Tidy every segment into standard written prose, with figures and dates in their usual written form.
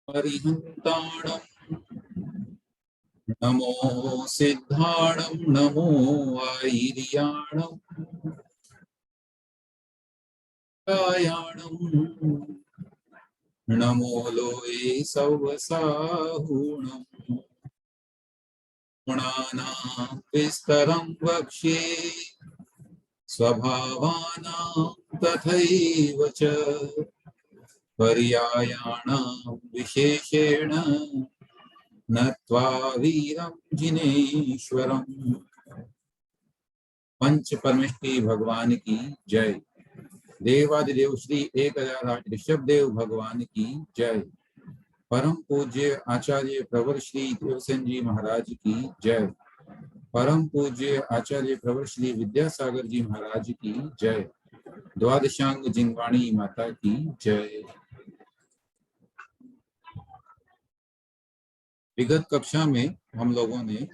परिहन्ताणं नमो सिद्धाणं नमो आयर्याणं कायाणं नमो लोये सवसाहुणं गुणानां विस्तरं वक्ष्ये स्वभावानां तथैव च पर्यायाणां विशेषेण नत्वा वीरं जिनेश्वरम्। पंच परमेष्टि भगवान की जय। देवादिदेव श्री 1008 ऋषभ देव भगवान की जय। परम पूज्य आचार्य प्रवर श्री देवसेन जी महाराज की जय। परम पूज्य आचार्य प्रवर श्री विद्यासागर जी महाराज की जय। द्वादशांग जिनवाणी माता की जय। विगत कक्षा में हम लोगों ने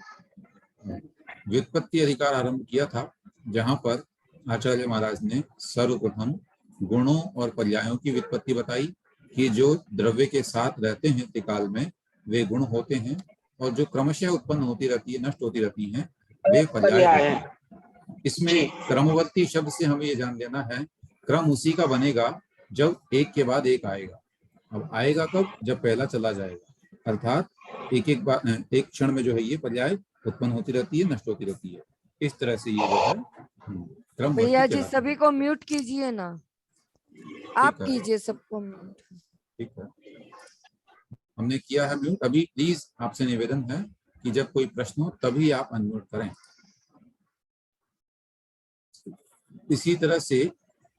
व्युत्पत्ति अधिकार आरंभ किया था, जहां पर आचार्य महाराज ने सर्वप्रथम गुणों और पर्यायों की व्युत्पत्ति बताई कि जो द्रव्य के साथ रहते हैं त्रिकाल में वे गुण होते हैं, और जो क्रमशः उत्पन्न होती रहती है, नष्ट होती रहती हैं, वे पर्याय होते हैं। इसमें क्रमवर्ती शब्द से हमें ये जान लेना है, क्रम उसी का बनेगा जब एक के बाद एक आएगा। अब आएगा कब? जब पहला चला जाएगा, अर्थात एक क्षण में जो है ये पर्याय उत्पन्न होती रहती है, नष्ट होती रहती है। इस तरह से ये जो है क्रम। भैया जी सभी को म्यूट कीजिए ना, आप कीजिए सबको म्यूट। ठीक है, हमने किया है म्यूट। अभी प्लीज आपसे निवेदन है कि जब कोई प्रश्न हो तभी आप अनम्यूट करें। इसी तरह से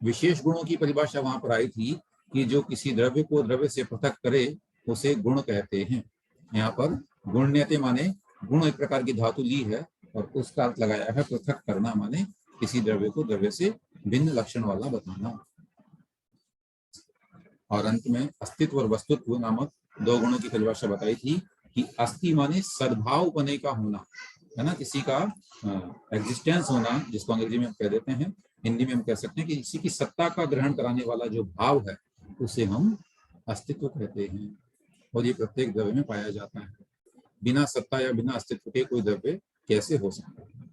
विशेष गुणों की परिभाषा वहां पर आई थी कि जो किसी द्रव्य को द्रव्य से पृथक करे उसे गुण कहते हैं। यहाँ पर गुण्यते माने गुण एक प्रकार की धातु ली है और उसका अर्थ लगाया है पृथक करना, माने किसी द्रव्य को द्रव्य से भिन्न लक्षण वाला बताना। और अंत में अस्तित्व और वस्तुत्व नामक दो गुणों की परिभाषा बताई थी कि अस्ति माने सद्भाव बने का होना, है ना, किसी का एग्जिस्टेंस होना, जिसको अंग्रेजी में हम कह देते हैं, हिंदी में हम कह सकते हैं कि किसी की सत्ता का ग्रहण कराने वाला जो भाव है उसे हम अस्तित्व कहते हैं। और ये प्रत्येक द्रव्य में पाया जाता है। बिना सत्ता या बिना अस्तित्व के कोई द्रव्य कैसे हो सकता है?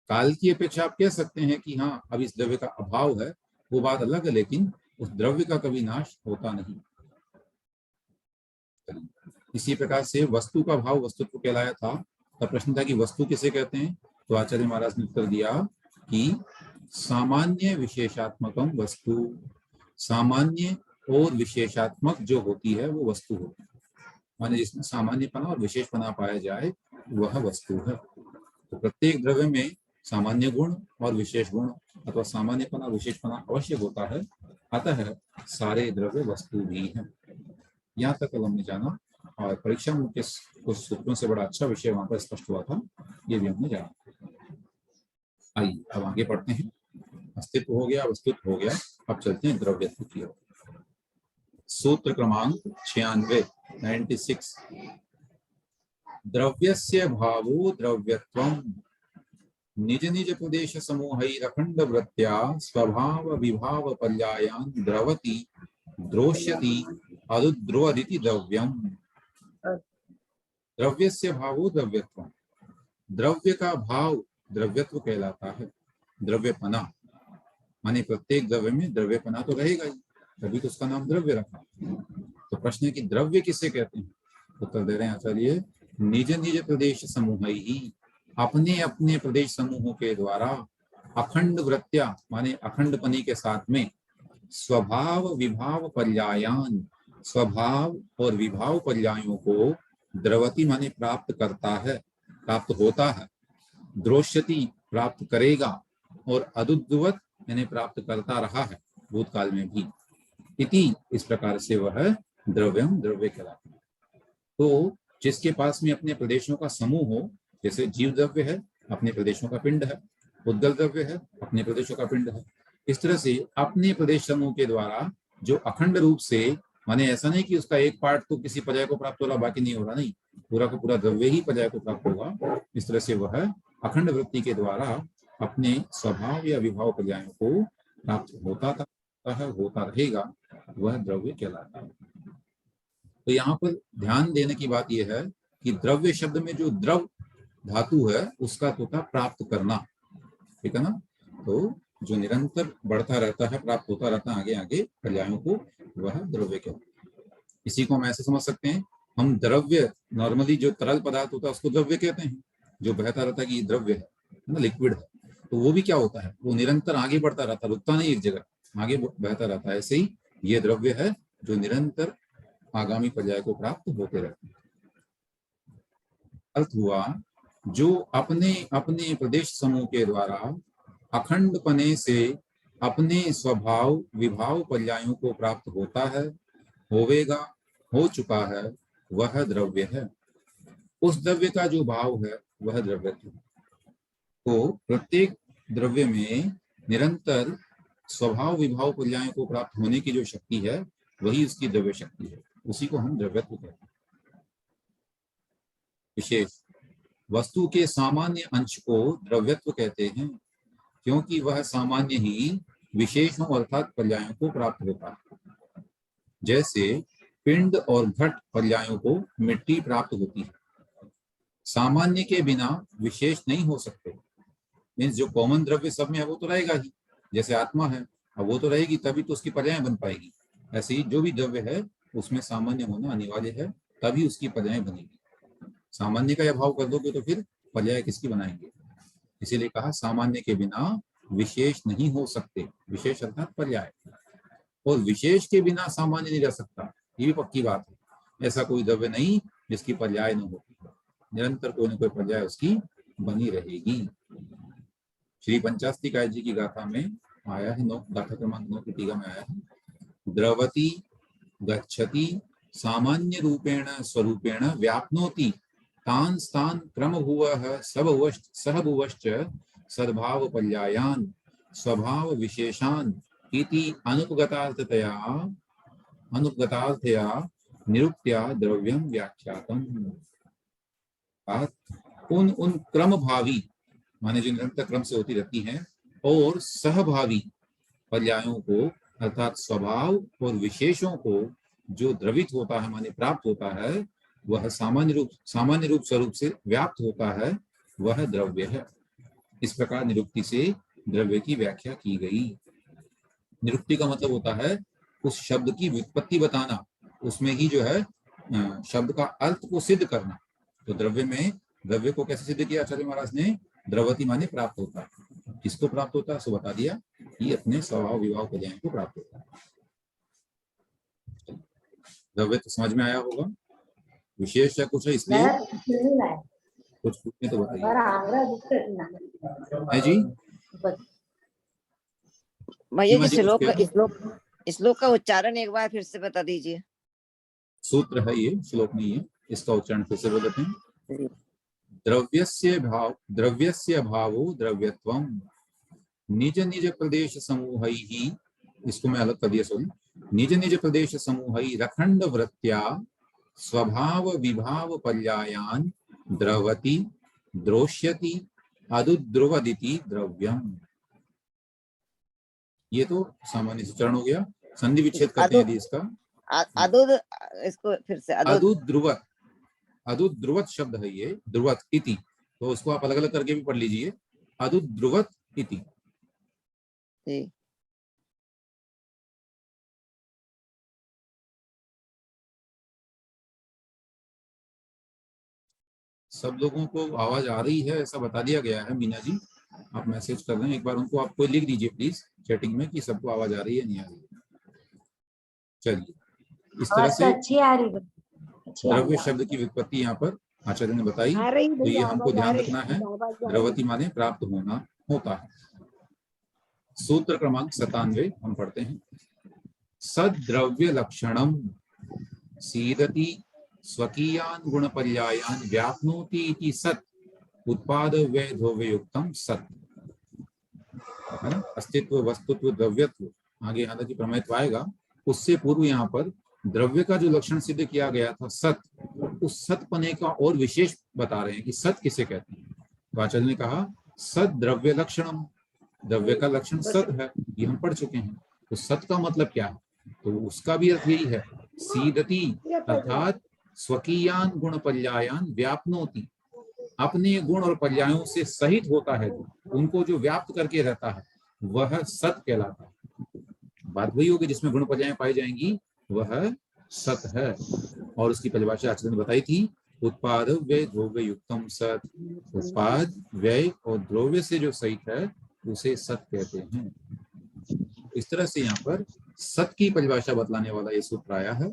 काल की अपेक्षा आप कह सकते हैं कि हाँ, अब इस द्रव्य का अभाव है, वो बात अलग है, लेकिन उस द्रव्य का कभी नाश होता नहीं। इसी प्रकार से वस्तु का भाव वस्तुत्व कहलाया था। तब प्रश्न था कि वस्तु किसे कहते हैं? तो आचार्य महाराज ने उत्तर दिया कि सामान्य विशेषात्मकम वस्तु, सामान्य और विशेषात्मक जो होती है वो वस्तु होती है, माने जिसमें सामान्यपना और विशेषपना पाया जाए वह वस्तु है। तो प्रत्येक द्रव्य में सामान्य गुण और विशेष गुण अथवा सामान्यपना विशेषपना अवश्य होता है, अतः सारे द्रव्य वस्तु भी हैं। यहाँ तक हमने जाना, और परीक्षा में कुछ सूत्रों से बड़ा अच्छा विषय वहां पर स्पष्ट हुआ था, ये भी हमने जाना। आइए अब आगे बढ़ते हैं। अस्तित्व हो गया, वस्तुत्व हो गया, अब चलते हैं द्रव्यत्व की ओर। सूत्र क्रमांक 96 द्रव्यस्य भावो द्रव्यत्वम् निज निज प्रदेश समूहैरखंड वृत्त्या स्वभाव विभाव पर्यायान् द्रवति द्रोष्यति अदुद्रोदिति द्रव्यम्। द्रव्यस्य भावो द्रव्यत्वम्, द्रव्य का भाव द्रव्यत्व कहलाता है। द्रव्यपना माने प्रत्येक द्रव्य में द्रव्यपना तो रहेगा ही, तभी तो उसका नाम द्रव्य रखा। तो प्रश्न है कि द्रव्य किसे कहते हैं? उत्तर दे रहे हैं आचार्य, निज निज प्रदेश समूह ही, अपने अपने प्रदेश समूहों के द्वारा अखंड वृत्त्या माने अखंडपनी के साथ में स्वभाव विभाव पर्यायान, स्वभाव और विभाव पर्यायों को द्रवति माने प्राप्त करता है, प्राप्त होता है, द्रोष्यति प्राप्त करेगा, और अदुद्वत यानी प्राप्त करता रहा है भूतकाल में भी, इति इस प्रकार से वह द्रव्यम द्रव्य कहलाता है। तो जिसके पास में अपने प्रदेशों का समूह हो, जैसे जीव द्रव्य है अपने प्रदेशों का पिंड है, उद्गल द्रव्य है अपने प्रदेशों का पिंड है, इस तरह से अपने प्रदेश समूह के द्वारा जो अखंड रूप से, माने ऐसा नहीं कि उसका एक पार्ट तो किसी पर्याय को प्राप्त हो रहा बाकी नहीं हो रहा, नहीं, पूरा का पूरा द्रव्य ही पर्याय को प्राप्त होगा। इस तरह से वह अखंड वृत्ति के द्वारा अपने स्वभाव या विभाव पर्यायों को प्राप्त होता था, होता रहेगा, वह द्रव्य कहलाता है। तो यहाँ पर ध्यान देने की बात यह है कि द्रव्य शब्द में जो द्रव धातु है उसका होता प्राप्त करना, ठीक है ना। तो जो निरंतर बढ़ता रहता है, प्राप्त होता रहता है आगे आगे पर्यायों को, वह द्रव्य कहते हैं। इसी को हम ऐसे समझ सकते हैं, हम द्रव्य नॉर्मली जो तरल पदार्थ होता है उसको द्रव्य कहते हैं, जो बहता रहता है कि ये द्रव्य है ना, लिक्विड है। तो वो भी क्या होता है, वो निरंतर आगे बढ़ता रहता है, रुकता नहीं एक जगह, आगे बहता रहता है। ऐसे ही ये द्रव्य है जो निरंतर आगामी पर्याय को प्राप्त होते रहते हैं। अर्थ हुआ जो अपने अपने प्रदेश समूह के द्वारा अखंड पने से अपने स्वभाव विभाव पर्यायों को प्राप्त होता है, होवेगा, हो चुका है, वह द्रव्य है। उस द्रव्य का जो भाव है वह द्रव्यत्व। तो प्रत्येक द्रव्य में निरंतर स्वभाव विभाव पर्यायों को प्राप्त होने की जो शक्ति है वही उसकी द्रव्य शक्ति है, उसी को हम द्रव्यत्व कहते हैं। विशेष वस्तु के सामान्य अंश को द्रव्यत्व कहते हैं, क्योंकि वह सामान्य ही विशेषों अर्थात पर्यायों को प्राप्त होता है। जैसे पिंड और घट पर्यायों को मिट्टी प्राप्त होती है, सामान्य के बिना विशेष नहीं हो सकते। मीन्स जो कॉमन द्रव्य सब में है वो तो रहेगा ही, जैसे आत्मा है, अब वो तो रहेगी तभी तो उसकी पर्याय बन पाएगी। ऐसे ही जो भी द्रव्य है उसमें सामान्य होना अनिवार्य है, तभी उसकी पर्याय बनेगी। सामान्य का अभाव कर दोगे तो फिर पर्याय किसकी बनाएंगे। इसीलिए कहा सामान्य के बिना विशेष नहीं हो सकते, विशेष अर्थात पर्याय। और विशेष के बिना सामान्य नहीं रह सकता, ये भी पक्की बात है। ऐसा कोई द्रव्य नहीं जिसकी पर्याय न हो, निरंतर कोई न कोई पर्याय उसकी बनी रहेगी। श्री पंचास्तिकाय जी की गाथा में आया है, गाथा क्रमांक 9 की टीका में आया है, द्रवती गच्छति सामान्य रूपेण स्वरूपेण व्याप्नोति तान स्थान क्रम भुवः सहभुवश्च सद्भाव पर्यायान स्वभाव विशेषान इति अनुपगतार्थया निरुक्त्या द्रव्यम व्याख्यातम। उन क्रम भावी माने जो निरंतर क्रम से होती रहती हैं और सहभावी पर्यायों को अर्थात स्वभाव और विशेषों को जो द्रवित होता है माने प्राप्त होता है, वह सामान्य रूप स्वरूप से व्याप्त होता है, वह द्रव्य है। इस प्रकार निरुक्ति से द्रव्य की व्याख्या की गई। निरुक्ति का मतलब होता है उस शब्द की व्युत्पत्ति बताना, उसमें ही जो है शब्द का अर्थ को सिद्ध करना। तो द्रव्य में द्रव्य को कैसे सिद्ध किया आचार्य महाराज ने, द्रवती माने प्राप्त होता है। किसको प्राप्त होता है सो बता दिया कि अपने स्वभाव विभाव पर्याय को प्राप्त होता है। द्रव्य तो समझ में आया होगा, विशेष या कुछ है इसलिए कुछ पूछने तो बताइए। है जी भैया जी, श्लोक का उच्चारण एक बार फिर से बता दीजिए। सूत्र है ये, श्लोक नहीं है, इसका उच्चारण फिर से बोलते हैं। द्रव्यस्य भावो द्रव्यत्वम निज निज प्रदेश समूह ही, इसको मैं अलग कर दिया सॉरी, निज निज प्रदेश समूह रखंड वृत्त्या स्वभाव विभाव पर्यायान द्रवति द्रोष्यति अदुद्रुवदिति द्रव्यम। ये तो सामान्य से चरण हो गया। संधि विच्छेद करते हैं इसका। इसको फिर से अदुद्रुवत, अदुद्रुवत शब्द है ये, ध्रुवत इति, तो उसको आप अलग अलग करके भी पढ़ लीजिए, अदुद्रुवत इति। सब लोगों को आवाज आ रही है ऐसा बता दिया गया है। मीना जी आप मैसेज कर रहे हैं, एक बार उनको आप कोई लिख दीजिए प्लीज चैटिंग में कि सबको आवाज आ रही है नहीं आ रही है। चलिए इस तरह से अच्छी आ रही है। द्रव्य शब्द की व्युत्पत्ति यहाँ पर आचार्य ने बताई। तो ये हमको ध्यान रखना है, द्रवती माने प्राप्त होना होता है। सूत्र क्रमांक 97 हम पढ़ते हैं। सद्द्रव्य लक्षणम सीदति स्वकीयान गुण पर्यायान व्याप्नोति इति सत् उत्पाद वैधोवयुक्तम सत्। है ना, अस्तित्व वस्तुत्व द्रव्यत्व, आगे यहाँ तक प्रमेयत्व आएगा। उससे पूर्व यहाँ पर द्रव्य का जो लक्षण सिद्ध किया गया था सत, उस सतपने का और विशेष बता रहे हैं कि सत किसे कहते हैं। तो आचार्य ने कहा सत द्रव्य लक्षणम, द्रव्य का लक्षण सत है, ये हम पढ़ चुके हैं। तो सत का मतलब क्या है, तो उसका भी अर्थ यही है सीदति अर्थात स्वकीयान गुण पर्यायान व्याप्नोति, अपने गुण और पर्यायों से सहित होता है, उनको जो व्याप्त करके रहता है वह सत कहलाता है। बात वही होगी जिसमें गुण पर्याय पाई जाएंगी वह सत है। और उसकी परिभाषा आचार्य ने बताई थी, उत्पाद व्यय द्रव्य युक्तम सत। उत्पाद व्यय और द्रव्य से जो सहित है उसे सत कहते हैं। इस तरह से यहाँ पर सत की परिभाषा बतलाने वाला ये सूत्र आया है।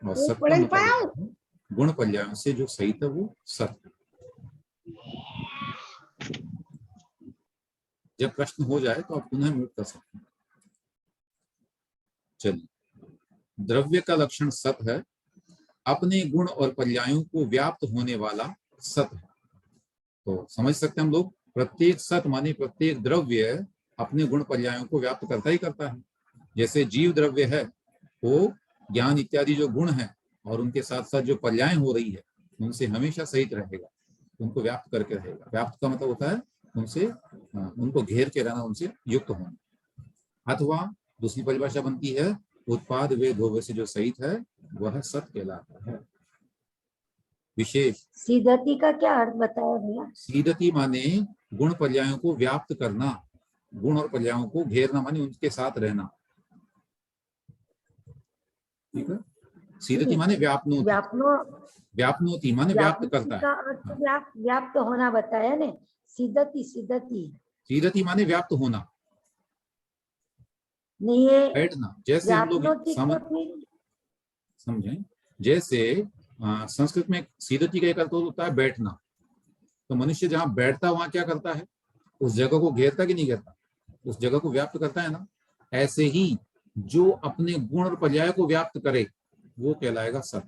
और सत का मतलब गुण पर्यायों से जो सहित है वो सत। जब प्रश्न हो जाए तो आप पुनः म्यूट कर सकते हैं। चलिए, द्रव्य का लक्षण सत है, अपने गुण और पर्यायों को व्याप्त होने वाला सत है। तो समझ सकते हैं हम लोग, प्रत्येक सत माने प्रत्येक द्रव्य अपने गुण पर्यायों को व्याप्त करता ही करता है। जैसे जीव द्रव्य है वो ज्ञान इत्यादि जो गुण है और उनके साथ साथ जो पर्याय हो रही है उनसे हमेशा सहित रहेगा, उनको व्याप्त करके रहेगा। व्याप्त का मतलब होता है उनसे उनको घेर के रहना, उनसे युक्त होना। अथवा दूसरी परिभाषा बनती है, उत्पाद वे द्रव्य से जो सहित है वह सत कहलाता है। विशेष सीदती का क्या अर्थ बताया भैया? सीदति माने गुण पर्यायों को व्याप्त करना, गुण और पर्यायों को घेरना माने उनके साथ रहना। ठीक है, सीदति माने व्याप्नोति, व्याप्नोति माने व्याप्त करता है। का अर्थ व्याप्त होना बताया ने। सीदती सीदति माने व्याप्त होना, नहीं है बैठना। जैसे हम लोग समझें, जैसे संस्कृत में सीदति का एक अर्थ होता है बैठना। तो मनुष्य जहां बैठता है वहां क्या करता है, उस जगह को घेरता कि नहीं घेरता, उस जगह को व्याप्त करता है ना। ऐसे ही जो अपने गुण और पर्याय को व्याप्त करे वो कहलाएगा सत।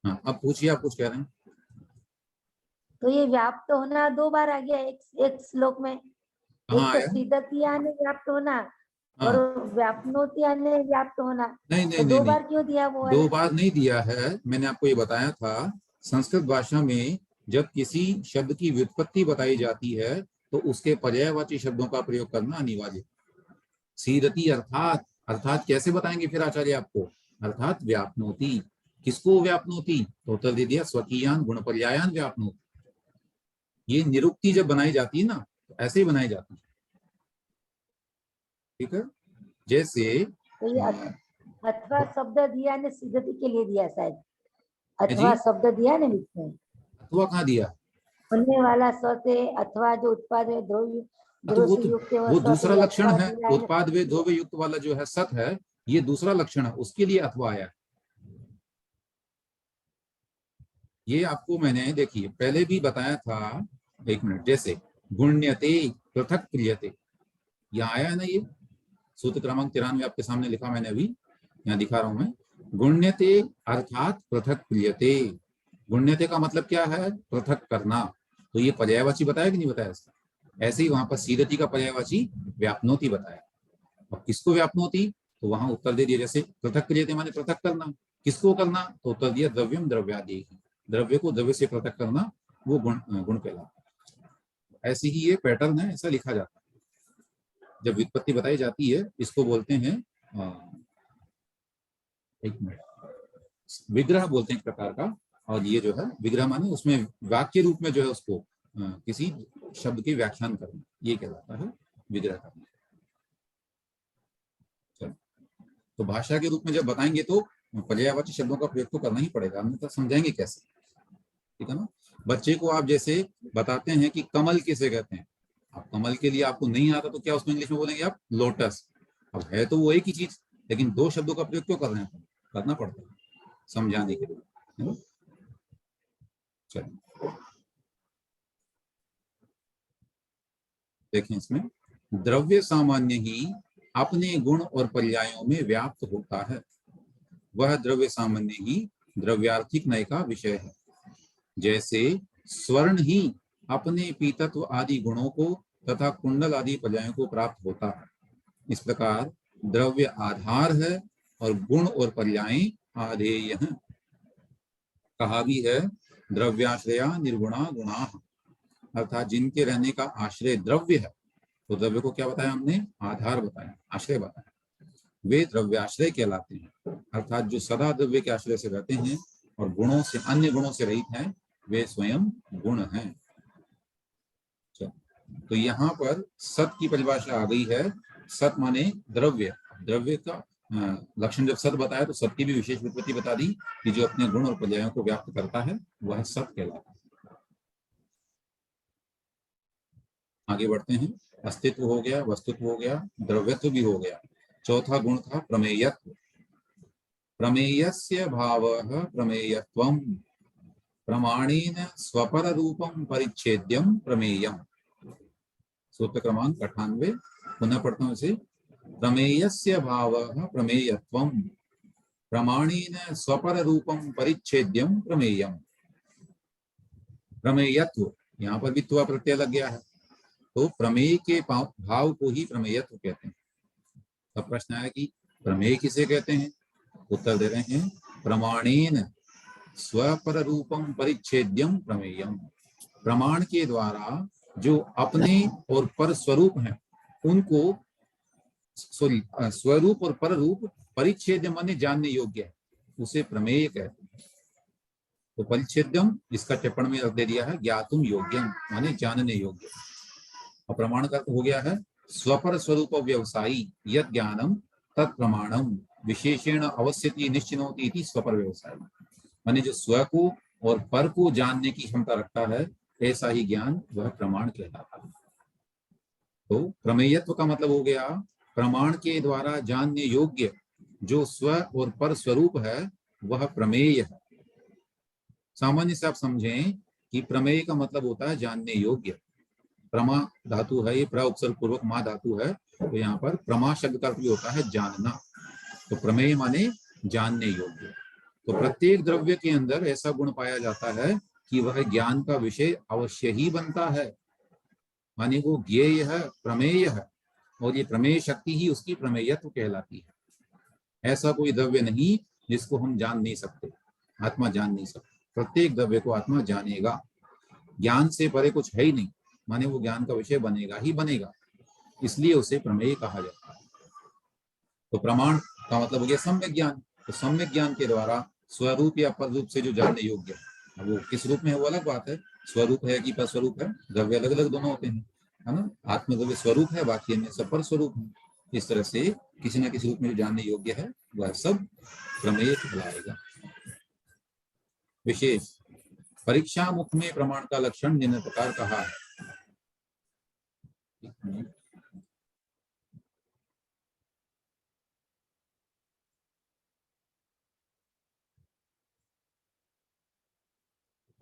हाँ, अब पूछिए, आप कुछ कह रहे हैं। तो ये व्याप्त होना दो बार आ गया एक श्लोक में। कहाँ आया? सीदतिया ने व्याप्त होना और व्याप्नोतिया ने व्याप्त होना। नहीं तो दो बार क्यों दिया? वो दो बार नहीं दिया है, मैंने आपको ये बताया था। संस्कृत भाषा में जब किसी शब्द की व्युत्पत्ति बताई जाती है तो उसके पर्यायवाची शब्दों का प्रयोग करना अनिवार्य। सीदति अर्थात कैसे बताएंगे फिर आचार्य आपको? अर्थात व्याप्नोति। किसको व्याप्नोति? तो उत्तर दे दिया, स्वकीयान गुण पर्यायान व्याप्नोति। ये निरुक्ति जब बनाई जाती है ना तो ऐसे ही बनाई जाती है। ठीक है, जैसे तो ये अथवा शब्द दिया ने सीदति के लिए दिया शायद। अथवा शब्द दिया ने बीच में। अथवा कहाँ दिया? बनने वाला सत है, अथवा जो उत्पाद है द्रव्य से युक्त है वो दूसरा लक्षण है। उत्पाद वे द्रव्य युक्त वाला जो है सत है, ये दूसरा लक्षण है, उसके लिए अथवा आया। ये आपको मैंने देखिए पहले भी बताया था, एक मिनट। जैसे गुण्यते पृथक क्रियते, यहाँ आया है ना, ये सूत्र क्रमांक 93 आपके सामने लिखा मैंने, अभी यहाँ दिखा रहा हूं मैं। गुण्यते अर्थात पृथक क्रियते। गुण्यते का मतलब क्या है? पृथक करना। तो ये पर्यायवाची बताया कि नहीं बताया इसका? ऐसे ही वहां पर सीदति का पर्यायवाची व्याप्नोति बताया। अब किसको व्याप्नोति? तो वहां उत्तर दे दिया, जैसे पृथक क्रियते माने पृथक करना। किसको करना? तो उत्तर दिया द्रव्यम द्रव्यादि। द्रव्य को द्रव्य से पृथक करना वो गुण कहलाता है। ऐसे ही ये पैटर्न है, ऐसा लिखा जाता है जब व्युत्पत्ति बताई जाती है। इसको बोलते हैं एक मिनट, विग्रह बोलते हैं एक प्रकार का। और ये जो है विग्रह माने उसमें वाक्य रूप में जो है उसको किसी शब्द की व्याख्यान करना, ये कहलाता है विग्रह करना। चलो, तो भाषा के रूप में जब बताएंगे तो पर्यायवाची शब्दों का प्रयोग तो करना ही पड़ेगा, हम तो समझाएंगे कैसे। ठीक है ना। बच्चे को आप जैसे बताते हैं कि कमल किसे कहते हैं, अब कमल के लिए आपको नहीं आता तो क्या उसको इंग्लिश में बोलेंगे आप? लोटस। अब है तो वो एक ही चीज, लेकिन दो शब्दों का प्रयोग क्यों कर रहे हैं? करना पड़ता है समझाने के लिए। चलिए देखें, इसमें द्रव्य सामान्य ही अपने गुण और पर्यायों में व्याप्त होता है। वह द्रव्य सामान्य ही द्रव्यार्थिक नय का विषय है। जैसे स्वर्ण ही अपने पीतत्व आदि गुणों को तथा कुंडल आदि पर्यायों को प्राप्त होता है। इस प्रकार द्रव्य आधार है और गुण और पर्याय आधेय हैं। कहा भी है, द्रव्याश्रया निर्गुणा गुणा, अर्थात जिनके रहने का आश्रय द्रव्य है। तो द्रव्य को क्या बताया हमने? आधार बताया, आश्रय बताया। वे द्रव्याश्रय कहलाते हैं। अर्थात जो सदा द्रव्य के आश्रय से रहते हैं और गुणों से, अन्य गुणों से रहित हैं, वे स्वयं गुण हैं। तो यहाँ पर सत की परिभाषा आ गई है। सत माने द्रव्य। द्रव्य का लक्षण जब सत बताया तो सत की भी विशेष व्युत्पत्ति बता दी कि जो अपने गुण और पर्यायों को व्याप्त करता है वह सत कहलाता है। आगे बढ़ते हैं। अस्तित्व हो गया, वस्तुत्व हो गया, द्रव्यत्व भी हो गया। चौथा गुण था प्रमेयत्व। प्रमेयस्य भावः प्रमेयत्वम् प्रमाणेन स्वपर रूपम परिच्छेद्यम प्रमेयम्। सूत्र क्रमांक 98। पुनः पढ़ता हूं इसे। प्रमेयस्य भावः प्रमेयत्वम् प्रमाणेन स्वपर रूपम परिच्छेद्यम प्रमेयम्। प्रमेयत्व, यहाँ पर भी त्व प्रत्यय लग गया है, तो प्रमेय के भाव को ही प्रमेयत्व कहते हैं। अब प्रश्न आया कि प्रमेय किसे कहते हैं? उत्तर दे रहे हैं, प्रमाणेन स्वपर रूपम परिच्छेद्यम प्रमेयम। प्रमाण के द्वारा जो अपने और पर स्वरूप हैं उनको, स्वरूप और पर रूप, परिच्छेद्य माने जानने योग्य है, उसे प्रमेय कहते हैं। तो परिच्छेद्यम इसका टिप्पण में दे दिया है ज्ञातुम योग्यम माने जानने योग्य। और प्रमाण का हो गया है स्वपर स्वरूप व्यवसायी यद ज्ञानम तत्प्रमाणम विशेषेण अवश्यति निश्चिनोति इति स्वपर व्यवसायी। माने जो स्व को और पर को जानने की क्षमता रखता है ऐसा ही ज्ञान वह प्रमाण कहलाता है। तो प्रमेयत्व का मतलब हो गया प्रमाण के द्वारा जानने योग्य जो स्व और पर स्वरूप है वह प्रमेय है। सामान्य से आप समझें कि प्रमेय का मतलब होता है जानने योग्य। प्रमा धातु है, ये प्र उपसर्ग पूर्वक मा धातु है, तो यहाँ पर प्रमा शब्द का अर्थ भी होता है जानना। तो प्रमेय माने जानने योग्य। तो प्रत्येक द्रव्य के अंदर ऐसा गुण पाया जाता है कि वह ज्ञान का विषय अवश्य ही बनता है, माने वो ज्ञेय है, प्रमेय है, और ये प्रमेय शक्ति ही उसकी प्रमेयत्व कहलाती है। ऐसा कोई द्रव्य नहीं जिसको हम जान नहीं सकते, आत्मा जान नहीं सकती। प्रत्येक द्रव्य को आत्मा जानेगा। ज्ञान से परे कुछ है ही नहीं, माने वो ज्ञान का विषय बनेगा ही बनेगा, इसलिए उसे प्रमेय कहा जाता है। तो प्रमाण का मतलब हो गया सम्यक ज्ञान। तो सम्यक ज्ञान के द्वारा स्वरूप या पर रूप से जो जानने योग्य है, वो किस रूप में है वो अलग बात है। स्वरूप है कि पर स्वरूप है, द्रव्य अलग अलग दोनों होते हैं, है ना। आत्मद्रव्य स्वरूप है, बाकी अन्य सब पर स्वरूप है। इस तरह से किसी न किसी रूप में जो जानने योग्य है वह सब प्रमेय कहलाएगा। विशेष परीक्षा मुख में प्रमाण का लक्षण निम्न प्रकार कहा है।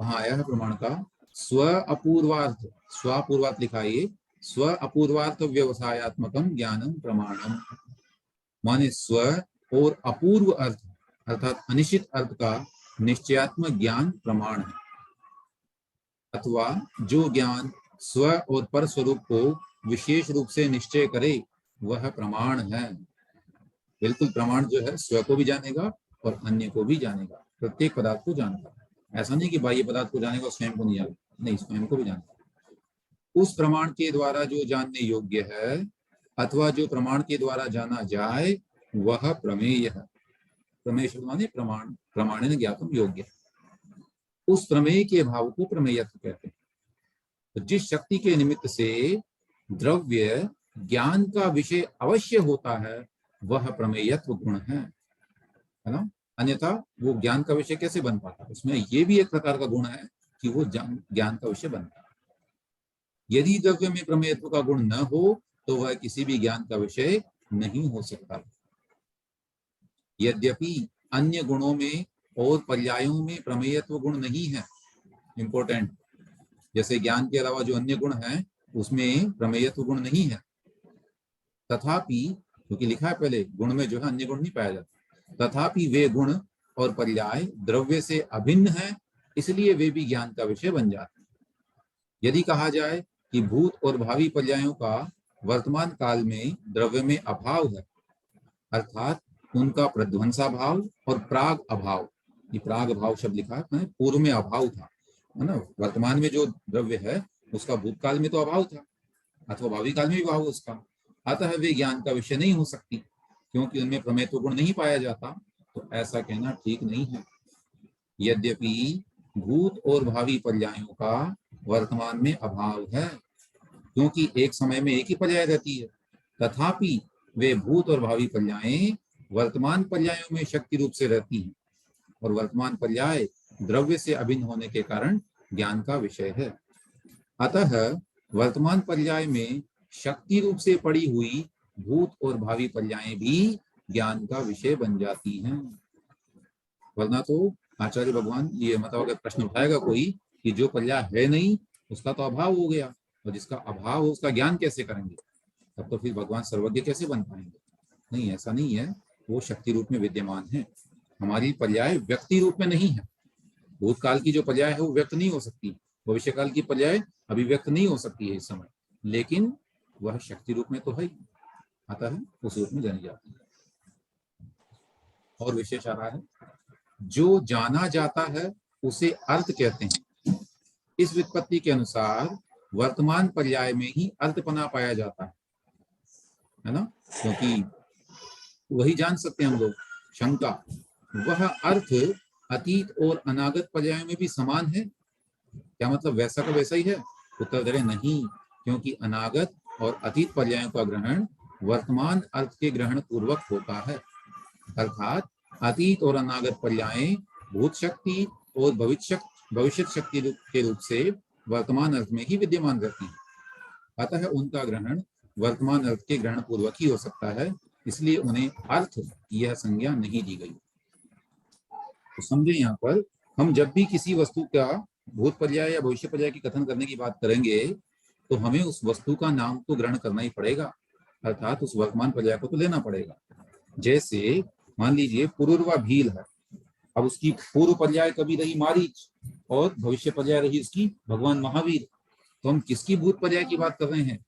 वहां आया है प्रमाण का स्व अपूर्वार्थ, स्वापूर्वार्थ लिखा है, स्व अपूर्वार्थ व्यवसायत्मकम ज्ञानम प्रमाणम। माने स्व और अपूर्व अर्थ अर्थात अनिश्चित अर्थ का निश्चयात्मक ज्ञान प्रमाण है। अथवा जो ज्ञान स्व और पर स्वरूप को विशेष रूप से निश्चय करे वह प्रमाण है। बिल्कुल प्रमाण जो है स्व को भी जानेगा और अन्य को भी जानेगा, प्रत्येक पदार्थ को जानता है। ऐसा नहीं कि बाह्य पदार्थ को जानेगा और स्वयं को नहीं जानेगा, नहीं, स्वयं को भी जानता है। उस प्रमाण के द्वारा जो जानने योग्य है अथवा जो प्रमाण के द्वारा जाना जाए वह प्रमेय है। प्रमेय शब्द माने प्रमाण, प्रमाणेन ज्ञातुम योग्य। उस प्रमेय के भाव को प्रमेयत्व कहते हैं। तो जिस शक्ति के निमित्त से द्रव्य ज्ञान का विषय अवश्य होता है वह प्रमेयत्व गुण है ना। अन्यथा वो ज्ञान का विषय कैसे बन पाता है? उसमें ये भी एक प्रकार का गुण है कि वो ज्ञान का विषय बनता है। यदि द्रव्य में प्रमेयत्व का गुण न हो तो वह किसी भी ज्ञान का विषय नहीं हो सकता। यद्यपि अन्य गुणों में और पर्यायों में प्रमेयत्व गुण नहीं है, इंपॉर्टेंट, जैसे ज्ञान के अलावा जो अन्य गुण हैं उसमें प्रमेयत्व गुण नहीं है, तथापि, क्योंकि लिखा है पहले गुण में जो है अन्य गुण नहीं पाया जाता, तथापि वे गुण और पर्याय द्रव्य से अभिन्न हैं, इसलिए वे भी ज्ञान का विषय बन जाते हैं। यदि कहा जाए कि भूत और भावी पर्यायों का वर्तमान काल में द्रव्य में अभाव है, अर्थात उनका प्रध्वंसा भाव और प्राग अभाव, ये प्राग अभाव शब्द लिखा है, पूर्व में अभाव था, है ना। वर्तमान में जो द्रव्य है उसका भूतकाल में तो अभाव था अथवा भावी काल में भी अभाव उसका, अतः वे ज्ञान का विषय नहीं हो सकती। क्योंकि उनमें प्रमेयत्व गुण नहीं पाया जाता, तो ऐसा कहना ठीक नहीं है। यद्यपि भूत और भावी पर्यायों का वर्तमान में अभाव है, क्योंकि एक समय में एक ही पर्याय रहती है, तथापि वे भूत और भावी पर्यायें वर्तमान पर्यायों में शक्ति रूप से रहती हैं, और वर्तमान पर्याय द्रव्य से अभिन्न होने के कारण ज्ञान का विषय है। अतः वर्तमान पर्याय में शक्ति रूप से पड़ी हुई भूत और भावी पर्यायें भी ज्ञान का विषय बन जाती हैं। वरना तो आचार्य भगवान ये मतलब अगर प्रश्न उठाएगा कोई कि जो पर्याय है नहीं उसका तो अभाव हो गया, और जिसका अभाव हो उसका ज्ञान कैसे करेंगे, तब तो फिर भगवान सर्वज्ञ कैसे बन पाएंगे। नहीं, ऐसा नहीं है, वो शक्ति रूप में विद्यमान है। हमारी पर्याय व्यक्ति रूप में नहीं है। भूतकाल की जो पर्याय है वो व्यक्त नहीं हो सकती, भविष्य काल की पर्याय अभिव्यक्त नहीं हो सकती है इस समय, लेकिन वह शक्ति रूप में तो है ही, अतः उस रूप में जानी जाती है। और विशेष आ रहा है, जो जाना जाता है उसे अर्थ कहते हैं। इस व्युत्पत्ति के अनुसार वर्तमान पर्याय में ही अर्थपना पाया जाता है ना, क्योंकि वही जान सकते हैं हम लोग। शंका, वह अर्थ अतीत और अनागत पर्यायों में भी समान है क्या, मतलब वैसा का वैसा ही है? उत्तर दे रहे नहीं, क्योंकि अनागत और अतीत पर्यायों का ग्रहण वर्तमान अर्थ के ग्रहण पूर्वक होता है। अर्थात अतीत और अनागत पर्यायें भूत शक्ति और भविष्य शक्ति के रूप से वर्तमान अर्थ में ही विद्यमान रहती हैं, अतः उनका ग्रहण वर्तमान अर्थ के ग्रहण पूर्वक ही हो सकता है, इसलिए उन्हें अर्थ यह संज्ञा नहीं दी गई। तो समझे, यहाँ पर हम जब भी किसी वस्तु का भूत पर्याय या भविष्य पर्याय की कथन करने की बात करेंगे तो हमें उस वस्तु का नाम तो ग्रहण करना ही पड़ेगा, अर्थात उस वर्तमान पर्याय को तो लेना पड़ेगा। जैसे मान लीजिए पुरुर्वा भील है, अब उसकी पूर्व पर्याय कभी रही मारीच और भविष्य पर्याय रही उसकी भगवान महावीर, तो हम किसकी भूत पर्याय की बात कर रहे हैं?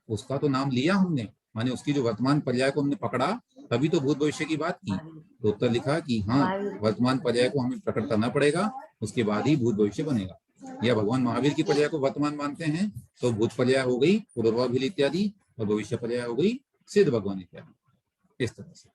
उसका तो नाम लिया हमने, माने उसकी जो वर्तमान पर्याय को हमने पकड़ा, तभी तो भूत भविष्य की बात की। तो उत्तर लिखा कि हाँ, वर्तमान पर्याय को हमें प्रकट करना पड़ेगा, उसके बाद ही भूत भविष्य बनेगा। या भगवान महावीर की पर्याय को वर्तमान मानते हैं तो भूत पर्याय हो गई पुरुर्वा भील इत्यादि, और भविष्य पर्याय हो गई सिद्ध भगवान इत्यादि। इस तरह से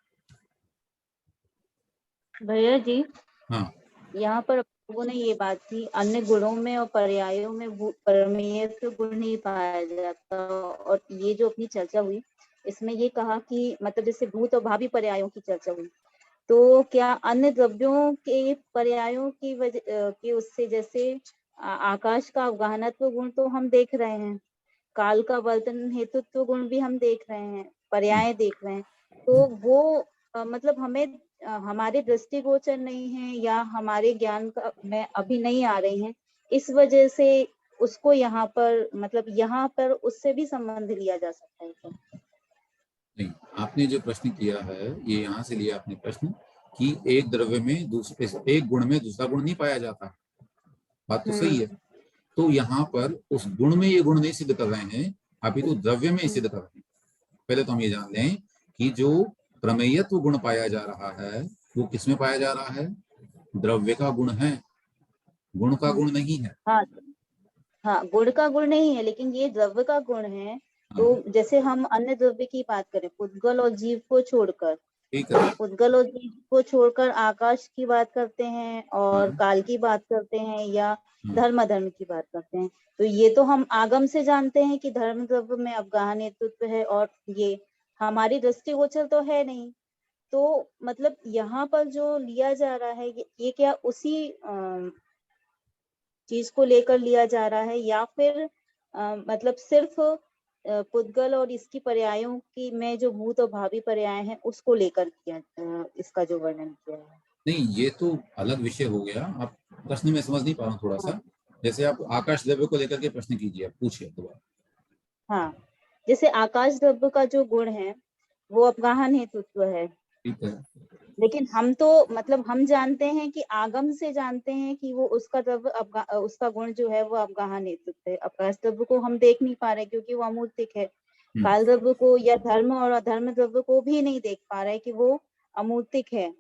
भैया जी, हाँ, यहाँ पर लोगों ने ये बात की, अन्य गुणों में और पर्यायों में परमेयत्व गुण नहीं पाया जाता, और ये जो अपनी चर्चा हुई इसमें ये कहा कि मतलब जैसे भूत और भावी पर्यायों की चर्चा हुई, तो क्या अन्य द्रव्यों के पर्यायों की वजह के उससे जैसे आकाश का अवगाहनत्व गुण तो हम देख रहे हैं, काल का वर्तन हेतुत्व गुण भी हम देख रहे हैं, पर्याय देख रहे हैं, तो वो मतलब हमें हमारे दृष्टिगोचर नहीं है या हमारे ज्ञान का में अभी नहीं आ रहे हैं, इस वजह से उसको यहाँ पर मतलब यहाँ पर उससे भी संबंध लिया जा सकता है क्या? नहीं, आपने जो प्रश्न किया है ये यहाँ से लिया आपने प्रश्न कि एक द्रव्य में दूसरे, एक गुण में दूसरा गुण नहीं पाया जाता, बात तो सही है। तो यहाँ पर उस गुण में ये गुण नहीं सिद्ध कर रहे हैं, अभी तो द्रव्य में ही सिद्ध कर रहे हैं। पहले तो हम ये जान लें कि जो प्रमेयत्व गुण पाया जा रहा है वो किसमें पाया जा रहा है? द्रव्य का गुण है, गुण का गुण नहीं है। हाँ हाँ, गुण का गुण नहीं है, लेकिन ये द्रव्य का गुण है। तो जैसे हम अन्य द्रव्य की बात करें, पुद्गल और जीव को छोड़कर, ठीक है, पुद्गल और जीव को छोड़कर आकाश की बात करते हैं और काल की बात करते हैं या धर्म अधर्म की बात करते हैं, तो ये तो हम आगम से जानते हैं कि धर्म द्रव्य में अवगाहन हेतुत्व है, और ये हमारी दृष्टिगोचर तो है नहीं। तो मतलब यहाँ पर जो लिया जा रहा है ये क्या उसी चीज को लेकर लिया जा रहा है, या फिर मतलब सिर्फ पुद्गल और इसकी पर्यायों की में जो भूत और भावी पर्याय हैं उसको लेकर किया इसका जो वर्णन किया है? नहीं, ये तो अलग विषय हो गया। आप प्रश्न में समझ नहीं पा रहा हूँ थोड़ा सा, जैसे आप आकाश द्रव्य को लेकर के प्रश्न कीजिए, आप पूछिए दोबारा। हाँ, जैसे आकाश द्रव्य का जो गुण है वो अवगाहन हेतुत्व है, ठीक है, लेकिन हम तो मतलब हम जानते हैं कि आगम से जानते हैं कि वो उसका द्रव्य उसका गुण जो है वो अवगाहन हेतुत्व है। आकाश द्रव्य को हम देख नहीं पा रहे क्योंकि वो अमूर्तिक है, काल द्रव्य को या धर्म और अधर्म द्रव्य को भी नहीं देख पा रहे कि वो अमूर्तिक है।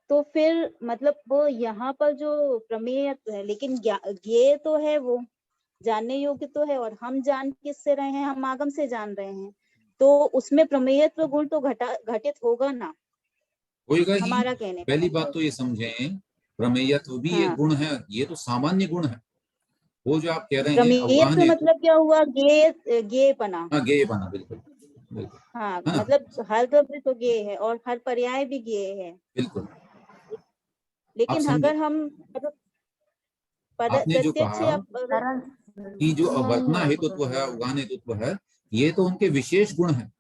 तो फिर मतलब वो यहाँ पर जो प्रमेय है, लेकिन ज्ञेय तो है, वो जानने योग्य तो है, और हम जान किससे रहे हैं? हम आगम से जान रहे हैं, तो उसमें प्रमेयत्व गुण तो घटित होगा ना। होएगा ही। हमारा कहने का पहली मतलब। बात तो ये समझें, प्रमेयत्व भी एक हाँ, गुण है, ये तो सामान्य गुण है। वो जो आप कह रहे हैं प्रमेयत्व अवगाहन हेतु, मतलब क्या हुआ? गेयपना। हाँ गेय बना, बिल्कुल बिल्कुल, हाँ, है ना, मतलब हर द्रव्य तो गेय है और हर पर्याय भी गेय है, बिल्कुल। आप लेकिन समझे, अगर हम आपने जो प्रत्यक्ष कहा या कारण कि जो नहीं अवर्तना है हेतुत्व है, अवगाहन हेतुत्व है, ये तो उनके विशेष गुण है।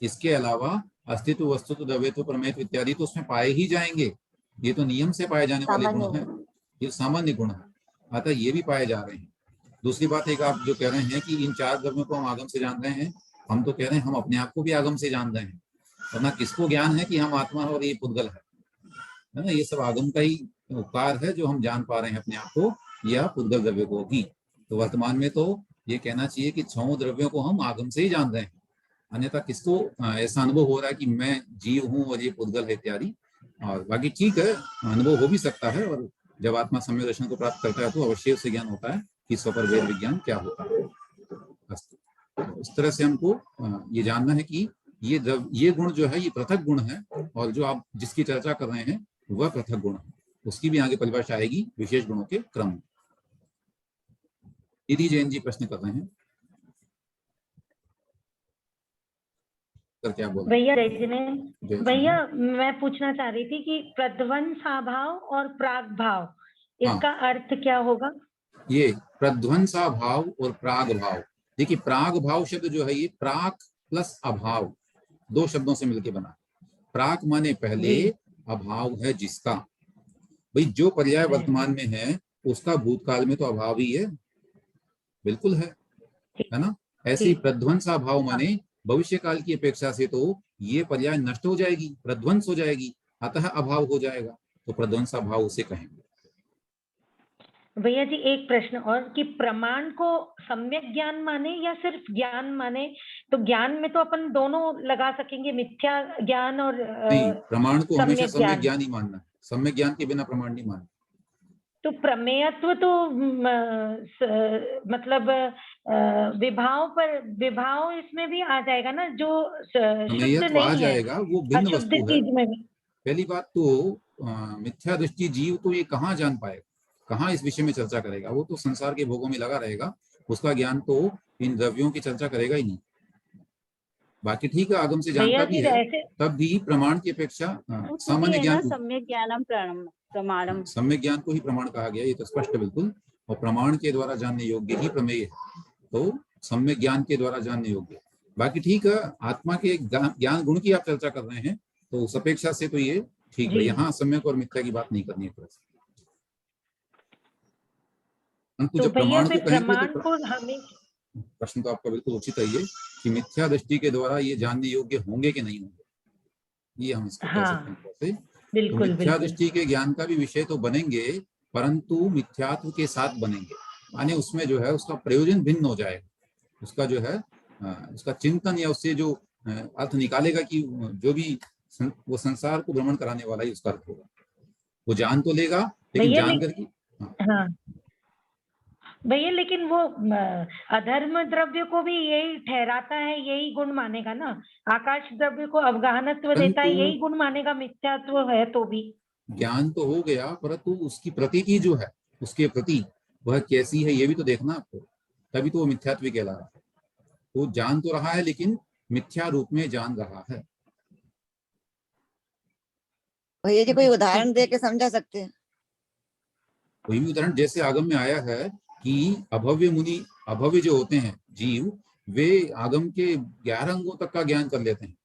इसके अलावा अस्तित्व, वस्तुत्व, द्रव्यत्व, प्रमेयत्व इत्यादि तो उसमें पाए ही जाएंगे। ये तो नियम से पाए जाने वाले सामान्य गुण हैं, ये सामान्य गुण है, अतः ये भी पाए जा रहे हैं। दूसरी बात, एक आप जो कह रहे हैं कि इन 4 द्रव्यों को हम आगम से जान रहे हैं, हम तो कह रहे हैं हम अपने आप को भी आगम से जान रहे हैं। वरना किसको ज्ञान है कि हम आत्मा और ये पुद्गल है ना, ये सब आगम का ही उपकार है जो हम जान पा रहे हैं अपने आप को या पुद्गल द्रव्य को भी। तो वर्तमान में तो ये कहना चाहिए कि 6 द्रव्यों को हम आगम से ही जान रहे हैं, अन्यथा किसको ऐसा अनुभव हो रहा है कि मैं जीव हूँ और ये पुद्गल है इत्यादि। और बाकी ठीक है, अनुभव हो भी सकता है, और जब आत्मा सम्यक दर्शन को प्राप्त करता है तो अवश्य उससे ज्ञान होता है कि स्वपर वेद विज्ञान क्या होता है। तो इस तरह से हमको ये जानना है कि ये गुण जो है ये पृथक गुण है, और जो आप जिसकी चर्चा कर रहे हैं वह पृथक गुण है। उसकी भी आगे परिभाषा आएगी विशेष गुणों के क्रम में। दीदी जैन जी प्रश्न कर रहे हैं, कर क्या बोल रहे भैया हैं? भैया मैं पूछना चाह रही थी कि प्रध्वंसाभाव और प्राग भाव, इसका अर्थ क्या होगा? ये प्रध्वंसा भाव और प्राग भाव, देखिए प्राग भाव शब्द जो है ये प्राक प्लस अभाव 2 शब्दों से मिलकर बना। प्राक माने पहले, अभाव है जिसका, भाई जो पर्याय वर्तमान में है उसका भूतकाल में तो अभाव ही है, बिल्कुल है ना। ऐसे ही प्रध्वंसा भाव माने भविष्य काल की अपेक्षा से तो ये पर्याय नष्ट हो जाएगी, प्रध्वंस हो जाएगी, अतः अभाव हो जाएगा, तो प्रध्वंसा भाव उसे कहेंगे। भैया जी एक प्रश्न और, कि प्रमाण को सम्यक ज्ञान माने या सिर्फ ज्ञान माने? तो ज्ञान में तो अपन दोनों लगा सकेंगे, मिथ्या ज्ञान और नहीं, प्रमाण को हमेशा सम्यक सम्यक ज्ञान। ज्ञान ही मानना है, सम्यक ज्ञान के बिना प्रमाण नहीं मानना। तो प्रमेयत्व तो मतलब विभाव इसमें भी आ जाएगा ना, जो शुद्ध प्रमेयत्व आ नहीं है, जाएगा, वो भिन्न अशुद्ध वस्तु है। चीज में भी। पहली बात तो मिथ्या दृष्टि जीव तो ये कहाँ जान पाएगा, कहाँ इस विषय में चर्चा करेगा, वो तो संसार के भोगों में लगा रहेगा, उसका ज्ञान तो इन द्रव्यों की चर्चा करेगा ही नहीं। बाकी ठीक है, आगम से जानता भी है, तब भी प्रमाण की अपेक्षा सामान्य ज्ञान, सम्यक ज्ञानम प्रमाणम, सम्यक ज्ञान को ही प्रमाण कहा गया, ये तो स्पष्ट बिल्कुल। और प्रमाण के द्वारा जानने योग्य ही प्रमेय है, तो सम्यक ज्ञान के द्वारा जानने योग्य। बाकी ठीक है, आत्मा के ज्ञान गुण की आप चर्चा कर रहे हैं, तो उस अपेक्षा से तो ये ठीक है, यहाँ सम्यक और मिथ्या की बात नहीं करनी है। परंतु जब प्रमाण को कहेंगे तो प्रश्न तो आपका बिल्कुल उचित है ये, कि मिथ्या दृष्टि के द्वारा ये जानने योग्य होंगे कि नहीं होंगे, ये हम इसको कह सकते हैं। तो मिथ्या दृष्टि के ज्ञान का भी विषय तो बनेंगे, परंतु मिथ्यात्व के साथ बनेंगे, माने उसमें जो है उसका प्रयोजन भिन्न हो जाएगा, उसका जो है उसका चिंतन या उससे जो अर्थ निकालेगा कि जो भी वो संसार को भ्रमण कराने वाला ही उसका अर्थ होगा। वो जान तो लेगा, लेकिन जान करके भैया, लेकिन वो अधर्म द्रव्य को भी यही ठहराता है, यही गुण मानेगा ना। आकाश द्रव्य को अवगाहनत्व देता है, यही गुण मानेगा, मिथ्यात्व है तो भी। ज्ञान तो हो गया, परंतु उसकी प्रतीति जो है, उसके प्रति वह कैसी है ये भी तो देखना आपको, तभी तो वो मिथ्यात्व कहला रहा है। वो जान तो रहा है लेकिन मिथ्या रूप में जान रहा है। भैया जी कोई उदाहरण दे के समझा सकते हैं? कोई भी उदाहरण, जैसे आगम में आया है कि अभव्य मुनि, अभव्य जो होते हैं जीव, वे आगम के 11 अंगों तक का ज्ञान कर लेते हैं।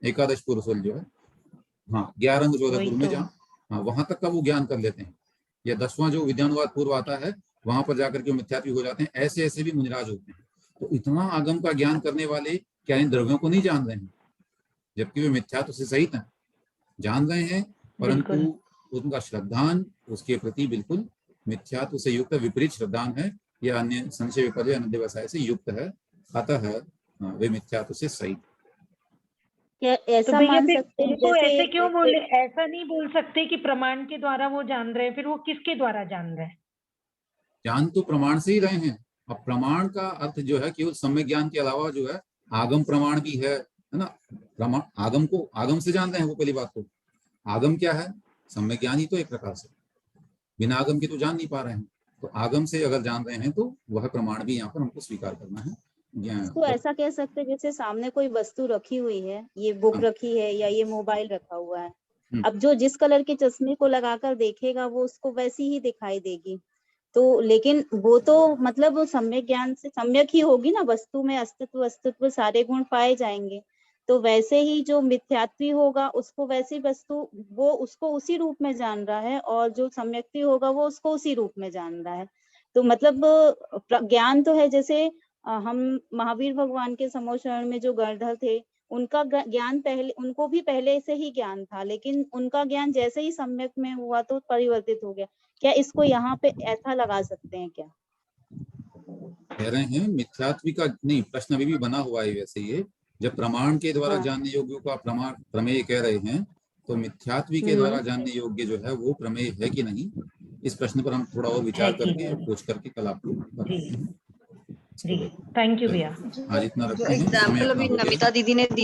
एकादश पुरुषोल जो है, हाँ 11 अंग 14 पूर्व में जहाँ, हाँ वहां तक का वो ज्ञान कर लेते हैं। या 10वां जो विद्यानुवाद पूर्व आता है, वहां पर जाकर के मिथ्यात्वी हो जाते हैं। ऐसे ऐसे भी मुनिराज होते हैं। तो इतना आगम का ज्ञान करने वाले क्या इन द्रव्यों को नहीं जान रहे हैं, जबकि वे मिथ्यात्व से सहित हैं, जान रहे हैं, परंतु उनका श्रद्धान उसके प्रति बिल्कुल मिथ्यात्व से युक्त विपरीत श्रद्धान है, या अन्य संशय विपर्य अन्य व्यवसाय से युक्त है, अतः वे मिथ्यात्व से सहित। ऐसा मान सकते हैं, तो ऐसे क्यों बोले, ऐसा नहीं बोल सकते कि प्रमाण के द्वारा वो जान रहे हैं, फिर वो किसके द्वारा जान रहे हैं? जान तो प्रमाण से ही रहे हैं। अब प्रमाण का अर्थ जो है केवल सम्यक ज्ञान के अलावा जो है आगम प्रमाण भी है ना। प्रमाण आगम को आगम से जान रहे हैं वो, पहली बात तो, आगम क्या है? सम्यक ज्ञान ही तो एक प्रकार से, बिना आगम के तो जान नहीं पा रहे हैं। तो आगम से अगर जान रहे हैं तो वह प्रमाण भी यहाँ पर हमको स्वीकार करना है। इसको ऐसा कह सकते हैं जैसे सामने कोई वस्तु रखी हुई है, ये बुक हाँ। रखी है या ये मोबाइल रखा हुआ है, हम्म। अब जो जिस कलर के चश्मे को लगाकर देखेगा वो उसको वैसी ही दिखाई देगी। तो लेकिन वो तो मतलब वो सम्यक ज्ञान से सम्यक ही होगी ना, वस्तु में अस्तित्व सारे गुण पाए जाएंगे। तो वैसे ही जो मिथ्यात्वी होगा उसको वैसी वस्तु, वो उसको उसी रूप में जान रहा है, और जो सम्यक्ति होगा वो उसको उसी रूप में जान रहा है। तो मतलब ज्ञान तो है, जैसे हम महावीर भगवान के समोशरण में जो गणधर थे, उनका ज्ञान पहले, उनको भी पहले से ही ज्ञान था, लेकिन उनका ज्ञान जैसे ही सम्यक में हुआ तो परिवर्तित हो गया। क्या इसको यहाँ पे ऐसा लगा सकते हैं क्या? कह रहे हैं मिथ्यात्वी का नहीं, प्रश्न अभी भी बना हुआ है वैसे ही है। जब प्रमाण के द्वारा हाँ। जानने योग्य का प्रमेय कह रहे हैं, तो मिथ्यात्वी के द्वारा जानने योग्य जो है वो प्रमेय है कि नहीं, इस प्रश्न पर हम थोड़ा और विचार है कि करके नहीं। पूछ करके कल आपको बताते हैं। जी, थैंक यू भैया। आज इतना जो रखते हैं, समय एग्जाम्पल अपना अभी हो गया है। नमिता दीदी ने दिया